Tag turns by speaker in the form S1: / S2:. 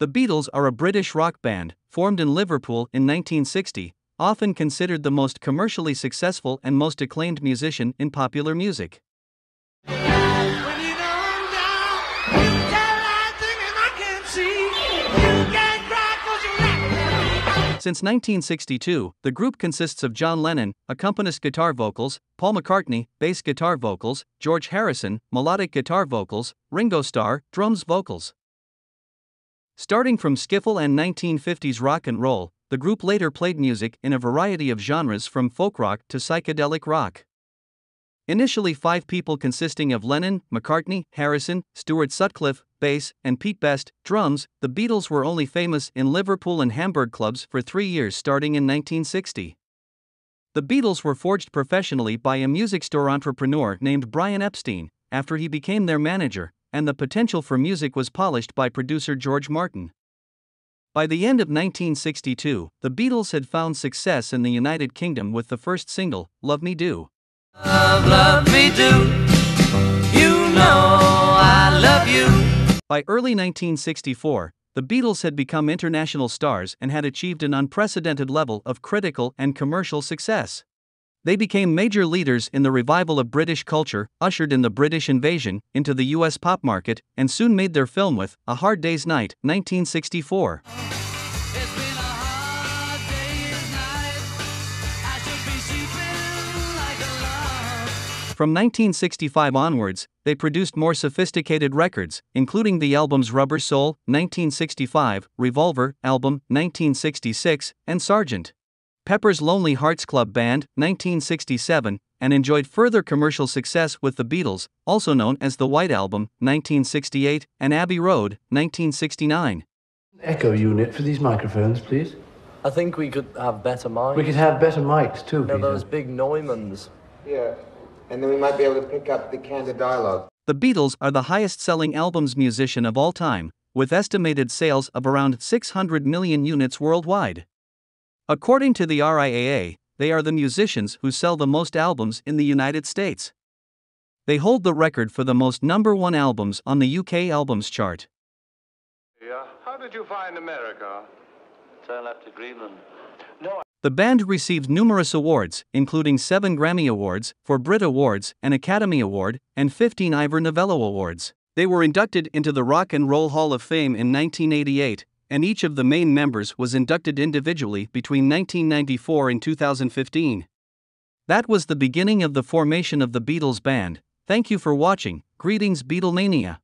S1: The Beatles are a British rock band, formed in Liverpool in 1960, often considered the most commercially successful and most acclaimed musician in popular music. Since 1962, the group consists of John Lennon, accompanist guitar vocals, Paul McCartney, bass guitar vocals, George Harrison, melodic guitar vocals, Ringo Starr, drums vocals. Starting from skiffle and 1950s rock and roll, the group later played music in a variety of genres from folk rock to psychedelic rock. Initially 5 people consisting of Lennon, McCartney, Harrison, Stuart Sutcliffe, bass, and Pete Best, drums, the Beatles were only famous in Liverpool and Hamburg clubs for 3 years starting in 1960. The Beatles were forged professionally by a music store entrepreneur named Brian Epstein, after he became their manager, and the potential for music was polished by producer George Martin. By the end of 1962, the Beatles had found success in the United Kingdom with the first single, Love Me Do.
S2: Love me do, you know I love you.
S1: By early 1964, the Beatles had become international stars and had achieved an unprecedented level of critical and commercial success. They became major leaders in the revival of British culture, ushered in the British invasion into the US pop market, and soon made their film with A Hard Day's Night, 1964. From 1965 onwards, they produced more sophisticated records, including the albums Rubber Soul, 1965, Revolver, album, 1966, and Sgt. Pepper's Lonely Hearts Club Band, 1967, and enjoyed further commercial success with the Beatles, also known as the White Album, 1968, and Abbey Road, 1969.
S3: Echo unit for these microphones, please.
S4: I think we could have better mics.
S3: We could have better mics too, Peter.
S4: Those big Neumanns.
S5: Yeah. And then we might be able to pick up the candid dialogue.
S1: The Beatles are the highest-selling albums musician of all time, with estimated sales of around 600 million units worldwide. According to the RIAA, they are the musicians who sell the most albums in the United States. They hold the record for the most #1 albums on the UK Albums Chart.
S6: Yeah, how did you find America?
S7: Turn left to Greenland.
S1: The band received numerous awards, including 7 Grammy Awards, 4 Brit Awards, an Academy Award, and 15 Ivor Novello Awards. They were inducted into the Rock and Roll Hall of Fame in 1988, and each of the main members was inducted individually between 1994 and 2015. That was the beginning of the formation of the Beatles band. Thank you for watching. Greetings, Beatlemania.